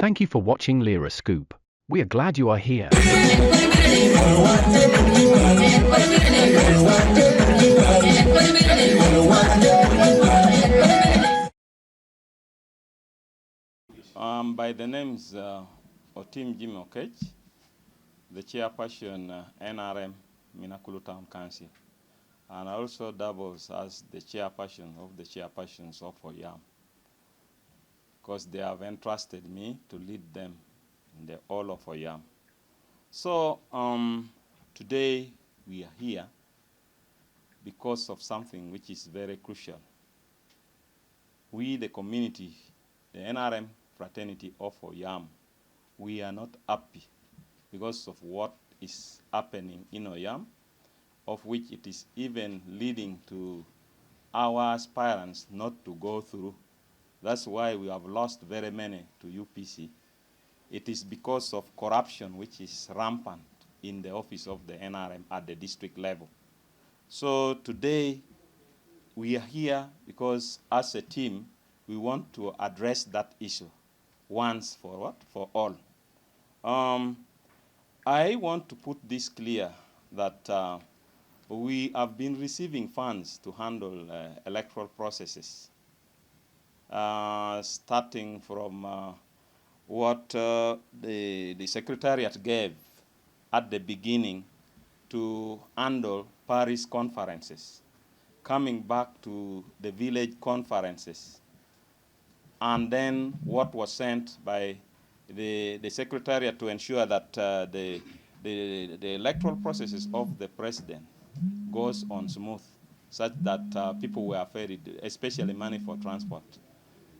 Thank you for watching Lira Scoop. We are glad you are here. By the name's Otim Jimokech, the Chairperson NRM Minakulu Town Council, and also doubles as the Chairperson of the Chairpersons of Oyam, because they have entrusted me to lead them in the all of Oyam. So today we are here because of something which is very crucial. We, the community, the NRM fraternity of Oyam, we are not happy because of what is happening in Oyam, of which it is even leading to our aspirants not to go through. That's why we have lost very many to UPC. It is because of corruption which is rampant in the office of the NRM at the district level. So today we are here because as a team we want to address that issue once for what? For all. I want to put this clear that we have been receiving funds to handle electoral processes, starting from what the Secretariat gave at the beginning to handle Paris conferences, coming back to the village conferences, and then what was sent by the Secretariat to ensure that the electoral processes of the president goes on smooth, such that people were ferried, especially money for transport.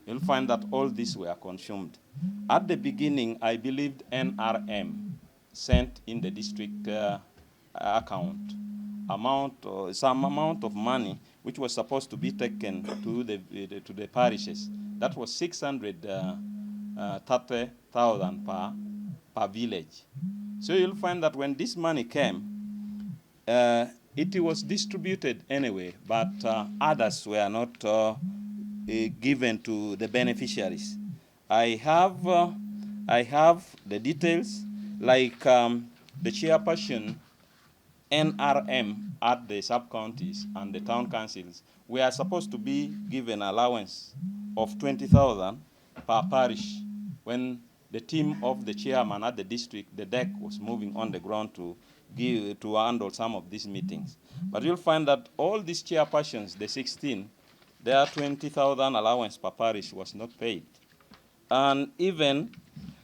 You'll find that all these were consumed. At the beginning, I believed NRM sent in the district account some amount of money which was supposed to be taken to the parishes. That was 630,000 per village. So you'll find that when this money came, it was distributed anyway, but others were not given to the beneficiaries. I have the details, like the chairperson NRM at the sub-counties and the town councils. We are supposed to be given allowance of 20,000 per parish when the team of the chairman at the district, the deck, was moving on the ground to handle some of these meetings. But you'll find that all these chairpersons, the 16, their 20,000 allowance per parish was not paid. And even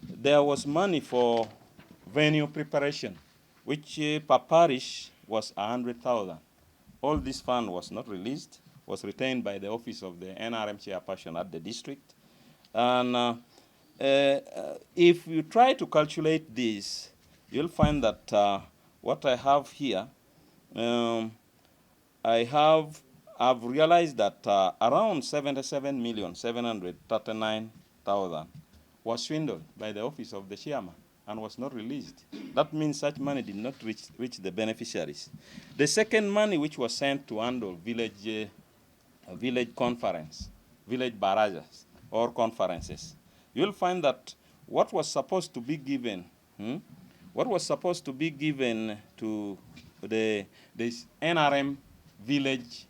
there was money for venue preparation, which per parish was 100,000. All this fund was not released, was retained by the office of the NRM chairperson at the district. And if you try to calculate this, you'll find that what I have here, I've realized that around 77,739,000 was swindled by the office of the chairman and was not released. That means such money did not reach the beneficiaries. The second money which was sent to handle village conference, village barrages or conferences, you'll find that what was supposed to be given, to the NRM village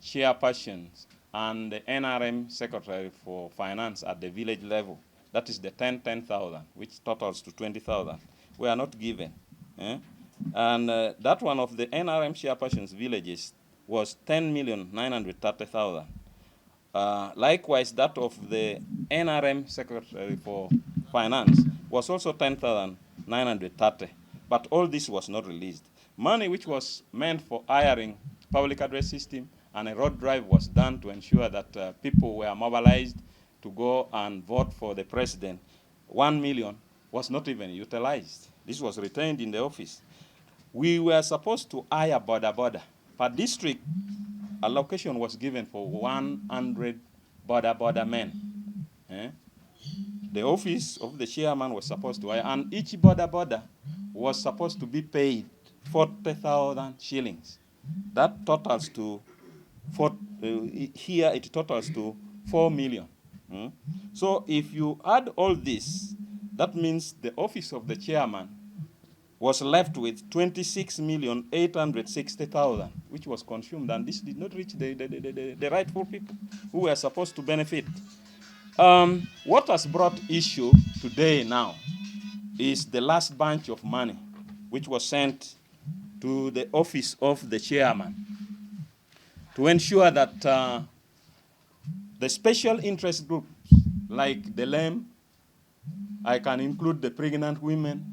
chairpersons and the NRM secretary for finance at the village level, that is the 10,000, which totals to 20,000, were not given. And that one of the NRM chairpersons villages was 10,930,000. Likewise, that of the NRM secretary for finance was also 10,930. But all this was not released. Money which was meant for hiring public address system and a road drive was done to ensure that people were mobilized to go and vote for the president. 1 million was not even utilized. This was retained in the office. We were supposed to hire border. Per district, allocation was given for 100 border men. The office of the chairman was supposed to hire, and each border was supposed to be paid 40,000 shillings. That totals to, here it totals to 4 million. So if you add all this, that means the office of the chairman was left with 26,860,000, which was consumed, and this did not reach the rightful people who were supposed to benefit. What has brought issue today now is the last bunch of money, which was sent to the office of the chairman to ensure that the special interest groups, like the lame, I can include the pregnant women,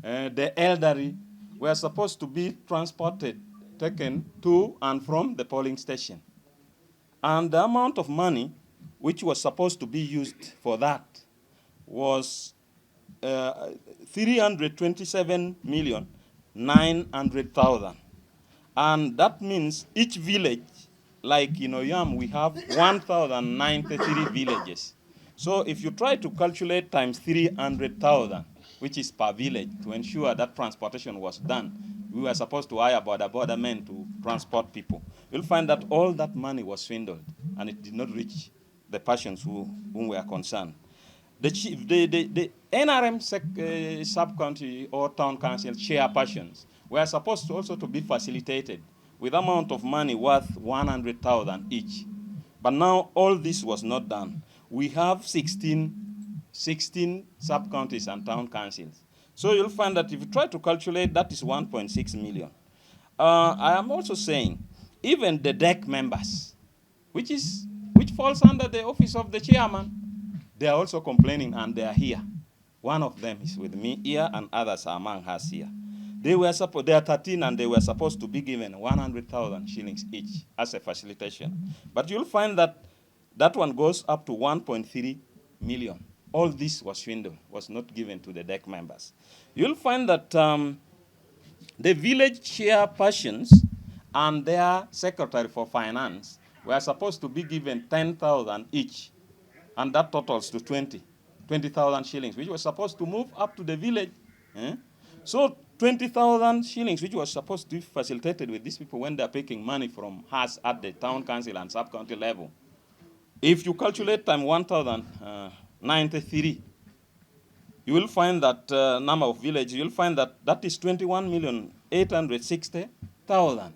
the elderly, were supposed to be transported, taken to and from the polling station. And the amount of money which was supposed to be used for that was 327,900,000. And that means each village, like in Oyam, we have 1,093 villages. So if you try to calculate times 300,000, which is per village, to ensure that transportation was done, we were supposed to hire border men to transport people. You'll find that all that money was swindled, and it did not reach the persons whom were concerned. The NRM sub-county or town council chairpersons were supposed to also to be facilitated with amount of money worth 100,000 each. But now all this was not done. We have 16 sub-counties and town councils. So you'll find that if you try to calculate, that is 1.6 million. I am also saying, even the DEC members, which falls under the office of the chairman, they are also complaining, and they are here. One of them is with me here, and others are among us here. They are 13, and they were supposed to be given 100,000 shillings each as a facilitation. But you'll find that that one goes up to 1.3 million. All this was swindled, was not given to the DEC members. You'll find that the village chairpersons and their secretary for finance were supposed to be given 10,000 each, and that totals to 20,000 shillings, which was supposed to move up to the village. So 20,000 shillings, which was supposed to be facilitated with these people when they're picking money from us at the town council and sub-county level. If you calculate time 1,093, you will find that number of villages, you'll find that that is 21,860,000.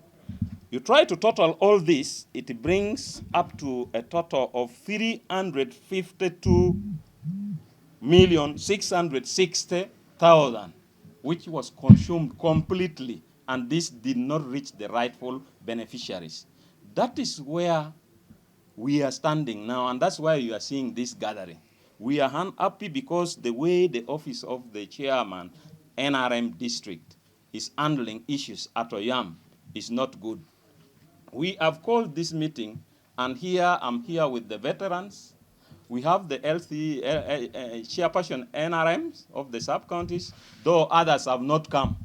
You try to total all this, it brings up to a total of 352,660,000, which was consumed completely, and this did not reach the rightful beneficiaries. That is where we are standing now, and that's why you are seeing this gathering. We are unhappy because the way the office of the chairman, NRM district, is handling issues at Oyam is not good. We have called this meeting, and here I'm here with the veterans. We have the LC chairperson NRMs of the sub-counties, though others have not come.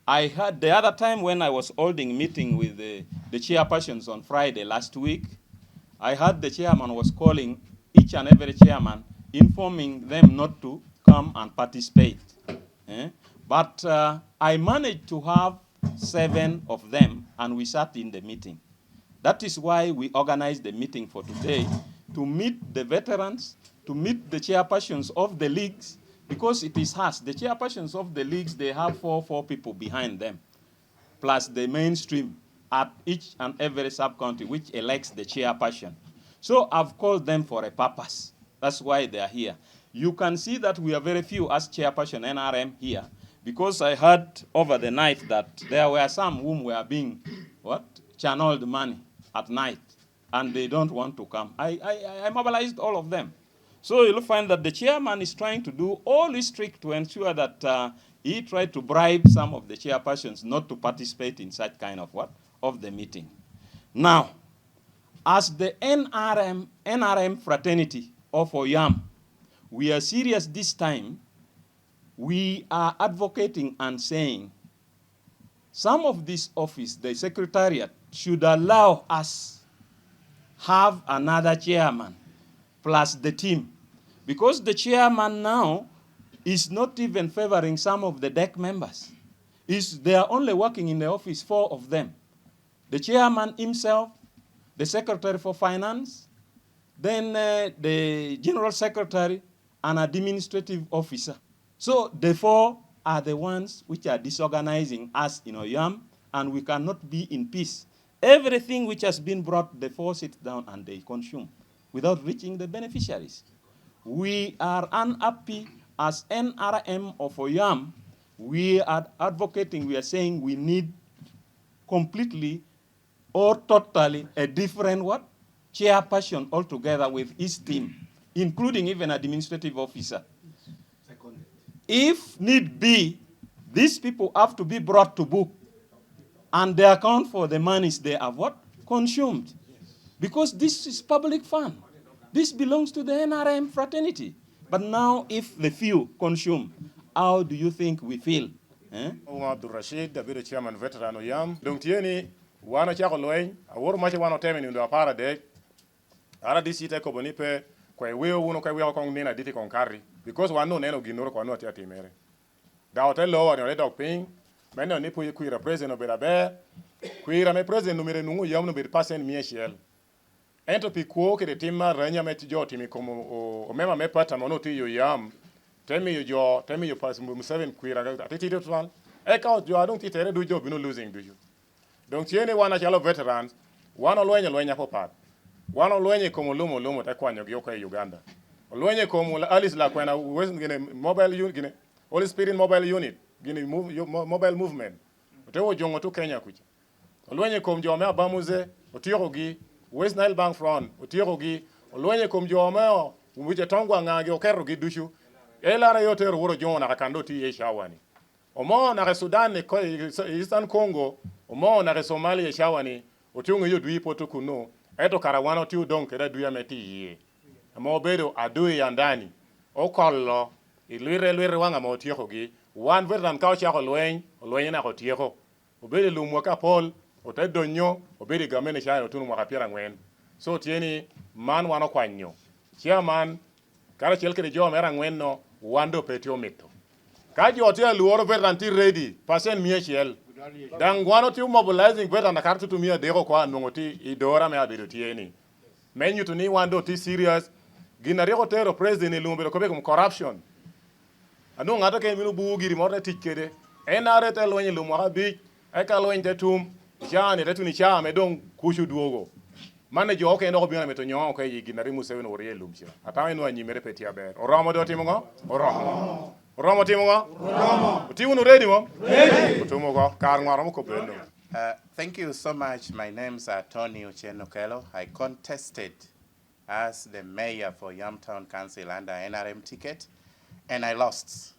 I heard the other time when I was holding a meeting with the chairpersons on Friday last week, I heard the chairman was calling each and every chairman, informing them not to come and participate. But I managed to have 7 of them, and we sat in the meeting. That is why we organized the meeting for today, to meet the veterans, to meet the chairpersons of the leagues, because it is us. The chairpersons of the leagues, they have four people behind them, plus the mainstream at each and every sub-county, which elects the chairperson. So I've called them for a purpose. That's why they are here. You can see that we are very few as chairperson NRM here, because I heard over the night that there were some whom were being channeled money at night, and they don't want to come. I mobilized all of them. So you'll find that the chairman is trying to do all his trick to ensure that he tried to bribe some of the chairpersons not to participate in such kind of of the meeting. Now, as the NRM fraternity of Oyam, we are serious this time. We are advocating and saying some of this office, the secretariat, should allow us have another chairman plus the team, because the chairman now is not even favoring some of the DEC members. They are only working in the office, 4 of them. The chairman himself, the secretary for finance, then the general secretary, and administrative officer. So the four are the ones which are disorganizing us in Oyam, and we cannot be in peace. Everything which has been brought, the four sit down and they consume without reaching the beneficiaries. We are unhappy as NRM of Oyam. We are advocating, we are saying we need completely or totally a different what? Chairperson altogether with his team, including even administrative officer. If need be, these people have to be brought to book and they account for the monies they have what? Consumed. Because this is public fund. This belongs to the NRM fraternity. But now if the few consume, how do you think we feel? Abdul Rashid, the chairman veteran Oyam. Don't tieni wana chako loeng, aworo machi wana teme ni ndo apara de. Ara disi te kobonipe kwa weo uno kwa weo kong nena diti kong kari. Because wano neno ginoro kwa no tia timere. Da hotel lo wani ole dog ping. Meno nipo ye kuira president obera be. Kuira me president numere nungu yam no bir pasen mieshiel. Ento pi kuo ke de timma renya meti jo timi komo o mema me pata mono ti yo yam. Temi yo pas mu7 kuira atiti to twal. Eka o jo adon ti tere du jo bino losing do you. Donc tiene wana chalo veterans, wana loenya popat. Wana loenya komo lumo ta kwanyo gyoka e Uganda. Loenya komo Alice la kwena wesen gine mobile unit gine. Holy Spirit mobile unit gine mobile movement. Otewo jongo to Kenya kuchi. Loenya komo jo me abamuze otiyogi West Nile Bank front otiyogi loenya komo jo me wuje tongwa ngange okero gi dushu. Elara yote woro jona kakando ti ye shawani. Omo na Sudan ne ko Eastern Congo, omo na Somalia shawani, otungu yo dui poto kuno, eto karawano ti udon kera duya meti ye. Omo bedo adui yandani. Okollo, ilwire wanga mo tiyogi, one veteran ka cha loen na ko tiyoko. Obede lumwa ka Paul, otedonyo, obede gamene sha otunu mwakapira ngwen. So tieni man wano kwanyo. Chairman kara chelke de jo mera ngwen no wando petio mito. Kaji hotel luoro veteran ti ready, pasen mieshiel. Dangwano ti mobilizing veteran na kartu tumia deko kwa nungoti idora me abido tieni. Menu to ni wando ti serious. Ginareko tero president lumbe ko be corruption. Anu ngata ke minu bugi rimorne tikede. Enare te loenye lumwa bi, eka loenye tetum, jani tetuni cha me don kushu duogo. Mane jo ke ndo biona meto nyon ko yi ginari museven wori lumsha. Atawe no anyi mere petia ber. Oromo do timongo? Oromo. Oromo timongo? Oromo. Tiunu ready mo? Ready. Tumogo kar ngwaro ko bendo. Thank you so much. My name's Tony Uchenokelo. I contested as the mayor for Oyam Town Council under NRM ticket, and I lost.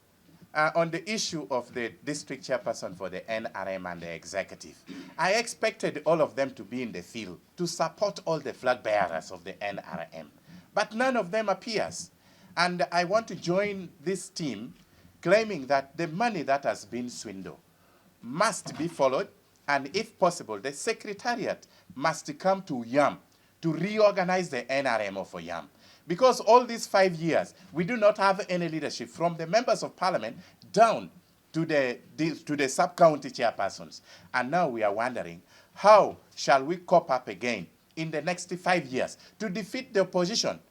On the issue of the district chairperson for the NRM and the executive, I expected all of them to be in the field to support all the flag bearers of the NRM, but none of them appears. And I want to join this team claiming that the money that has been swindled must be followed, and if possible, the secretariat must come to Oyam to reorganize the NRM of Oyam. Because all these 5 years, we do not have any leadership from the members of parliament down to the sub-county chairpersons. And now we are wondering, how shall we cope up again in the next 5 years to defeat the opposition?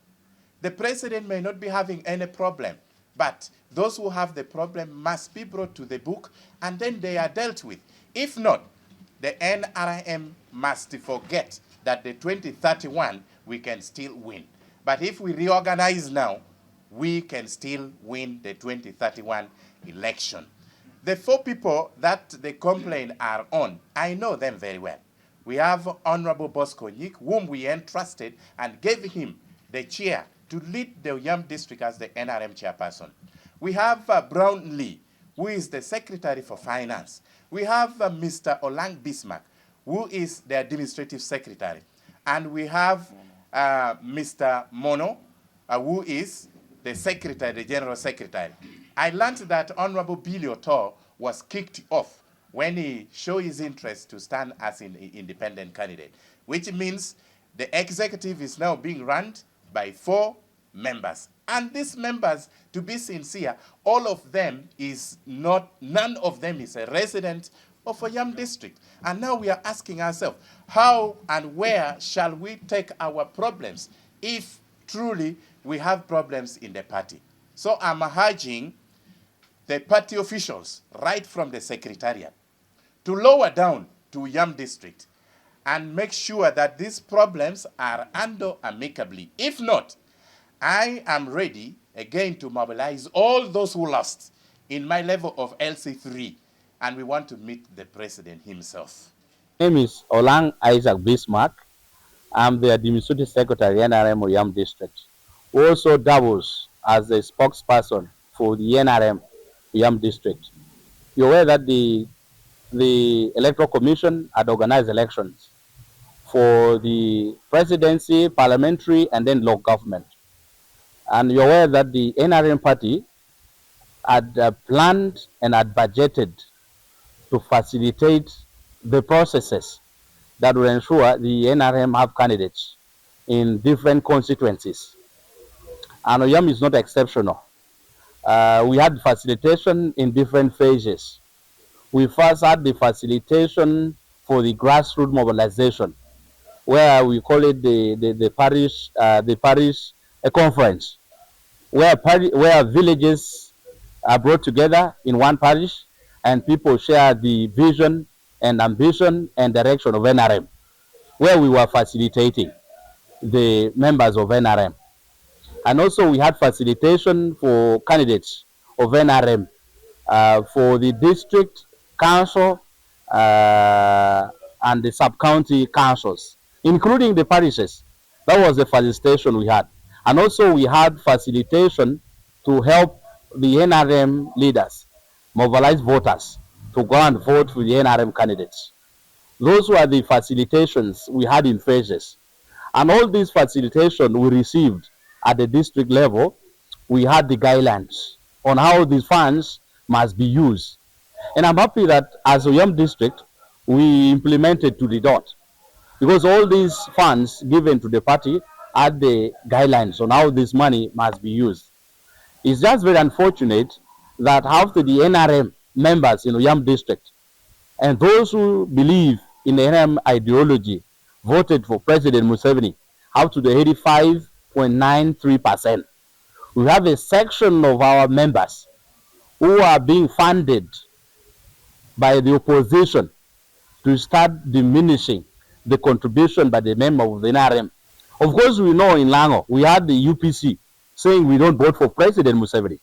The president may not be having any problem, but those who have the problem must be brought to the book and then they are dealt with. If not, the NRM must forget that the 2031 we can still win. But if we reorganize now, we can still win the 2031 election. The 4 people that the complaint are on, I know them very well. We have Honorable Bosco Nyik, whom we entrusted and gave him the chair to lead the Oyam District as the NRM chairperson. We have Brown Lee, who is the Secretary for Finance. We have Mr. Olang Bismarck, who is the Administrative Secretary. And we have Mr. Mono, who is the Secretary, the General Secretary. I learned that Honorable Billy Otor was kicked off when he showed his interest to stand as an independent candidate, which means the executive is now being run by 4 members. And these members, to be sincere, all of them is not, none of them is a resident of Oyam District. And now we are asking ourselves, how and where shall we take our problems if truly we have problems in the party. So I'm urging the party officials, right from the secretariat, to lower down to Oyam District and make sure that these problems are handled amicably. If not, I am ready again to mobilize all those who lost in my level of LC3, and we want to meet the president himself. My name is Olang Isaac Bismarck. I'm the Administrative Secretary, NRM Oyam District, who also doubles as the spokesperson for the NRM Oyam District. You're aware that the Electoral Commission had organized elections for the presidency, parliamentary, and then local government. And you're aware that the NRM party had planned and had budgeted to facilitate the processes that will ensure the NRM have candidates in different constituencies. And Oyam is not exceptional. We had facilitation in different phases. We first had the facilitation for the grassroots mobilization, where we call it the parish conference, where villages are brought together in one parish and people share the vision and ambition and direction of NRM, where we were facilitating the members of NRM. And also we had facilitation for candidates of NRM for the district council and the sub-county councils, including the parishes. That was the facilitation we had. And also we had facilitation to help the NRM leaders mobilize voters to go and vote for the NRM candidates. Those were the facilitations we had in phases. And all these facilitation we received at the district level. We had the guidelines on how these funds must be used. And I'm happy that as Oyam District, we implemented to the dot, because all these funds given to the party had the guidelines on how this money must be used. It's just very unfortunate that after the NRM members in Oyam District and those who believe in the NRM ideology voted for President Museveni up to the 85.93%. We have a section of our members who are being funded by the opposition to start diminishing the contribution by the member of the NRM. Of course, we know in Lango, we had the UPC saying we don't vote for President Museveni.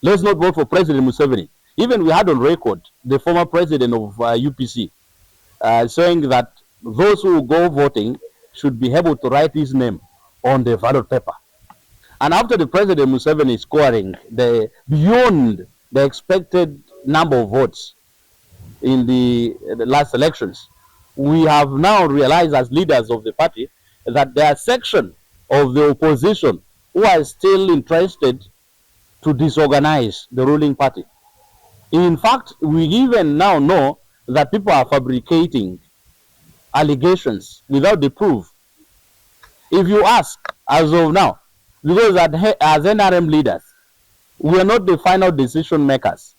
Let's not vote for President Museveni. Even we had on record the former president of UPC saying that those who go voting should be able to write his name on the ballot paper. And after the President Museveni scoring beyond the expected number of votes in the last elections, we have now realized as leaders of the party that there are sections of the opposition who are still interested to disorganize the ruling party. In fact, we even now know that people are fabricating allegations without the proof. If you ask, as of now, because as NRM leaders, we are not the final decision makers.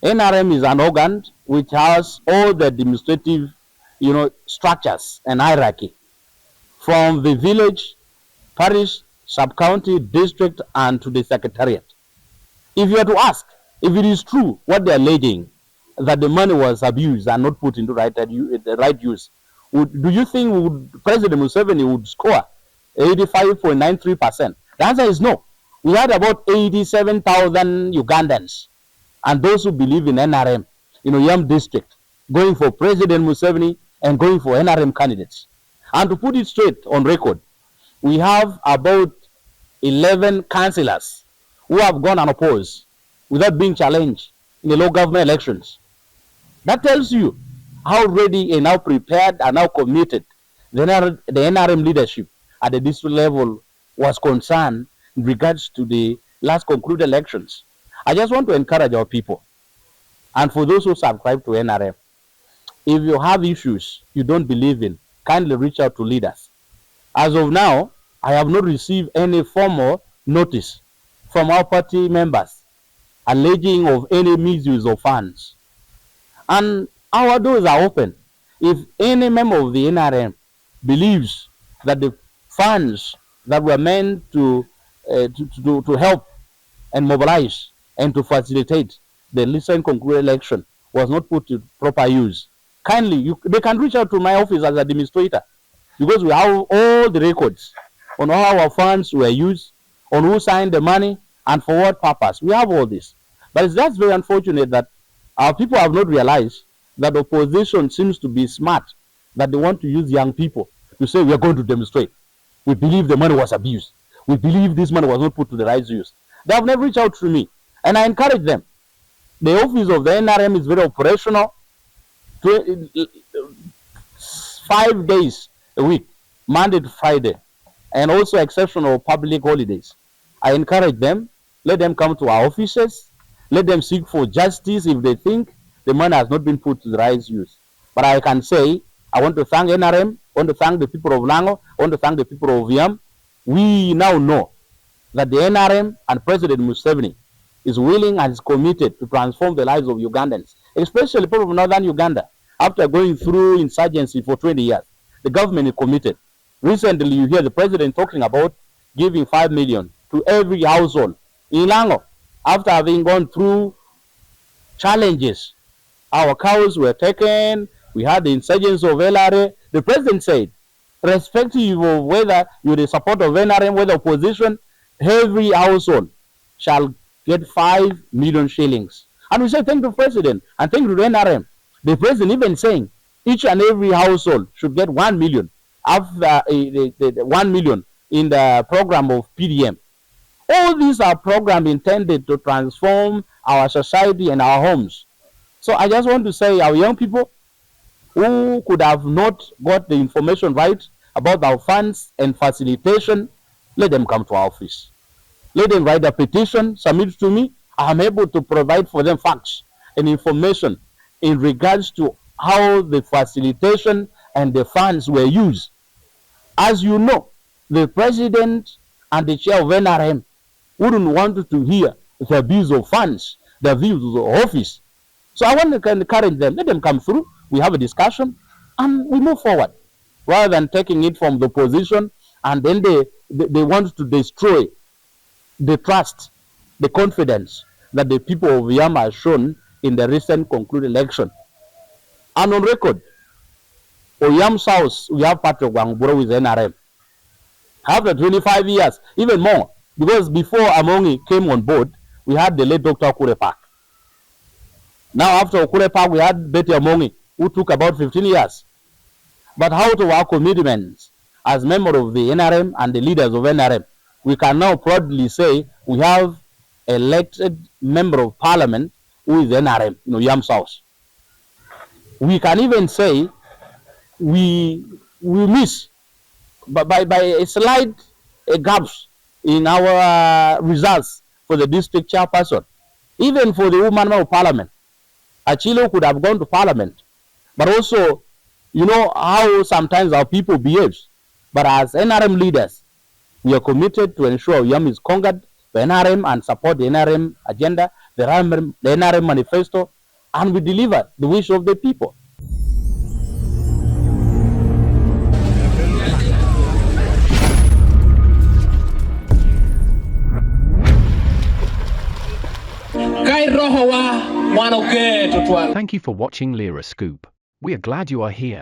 NRM is an organ which has all the administrative, structures and hierarchy, from the village, parish, sub-county, district, and to the secretariat. If you are to ask, if it is true what they are alleging, that the money was abused and not put into the right use, do you think President Museveni would score 85.93%? The answer is no. We had about 87,000 Ugandans and those who believe in NRM, Oyam District, going for President Museveni and going for NRM candidates. And to put it straight on record, we have about 11 councillors who have gone unopposed without being challenged in the local government elections. That tells you how ready and how prepared and how committed the NRM leadership at the district level was concerned in regards to the last concluded elections. I just want to encourage our people, and for those who subscribe to NRM, if you have issues you don't believe in, kindly reach out to leaders. As of now, I have not received any formal notice from our party members alleging of any misuse of funds. And our doors are open. If any member of the NRM believes that the funds that were meant to help and mobilize and to facilitate the recent concluded election was not put to proper use. Kindly, they can reach out to my office as administrator, because we have all the records on how our funds were used, on who signed the money, and for what purpose. We have all this. But it's just very unfortunate that our people have not realized that opposition seems to be smart, that they want to use young people to say we are going to demonstrate. We believe the money was abused. We believe this money was not put to the right use. They have never reached out to me, and I encourage them. The office of the NRM is very operational, 5 days a week, Monday to Friday, and also exceptional public holidays. I encourage them, let them come to our offices, let them seek for justice if they think the money has not been put to the right use. But I can say, I want to thank NRM, I want to thank the people of Lango, I want to thank the people of Oyam. We now know that the NRM and President Museveni is willing and is committed to transform the lives of Ugandans, especially people of northern Uganda. After going through insurgency for 20 years, the government is committed. Recently, you hear the president talking about giving 5 million to every household in Lango. After having gone through challenges, our cows were taken, we had the insurgents of LRA. The president said, irrespective of whether you're the support of NRM, whether opposition, every household shall get 5 million shillings. And we say thank you to the president and thank you to the NRM. The president even saying each and every household should get 1 million after 1 million in the program of PDM. All these are programs intended to transform our society and our homes. So I just want to say, our young people who could have not got the information right about our funds and facilitation, let them come to our office. Let them write a petition, submit it to me. I am able to provide for them facts and information in regards to how the facilitation and the funds were used. As you know, the president and the chair of NRM wouldn't want to hear the abuse of funds, the abuse of office. So I want to encourage them, let them come through, we have a discussion, and we move forward, rather than taking it from the opposition, and then they want to destroy the trust, the confidence that the people of Oyam have shown in the recent concluded election. And on record, Oyam South, we have Patrick Wangburo with NRM. After 25 years, even more, because before Amongi came on board, we had the late Dr. Okure Park. Now after Okure Park, we had Betty Amongi, who took about 15 years. But out of our commitments as members of the NRM and the leaders of NRM, we can now proudly say we have elected member of parliament who is NRM, Oyam South. We can even say we miss by a slight gaps in our results for the district chairperson, even for the woman of parliament. Achilo could have gone to parliament, but also, you know how sometimes our people behave. But as NRM leaders, we are committed to ensure Oyam is conquered by NRM and support the NRM agenda, the NRM manifesto, and we deliver the wish of the people. Thank you for watching Lyra Scoop. We are glad you are here.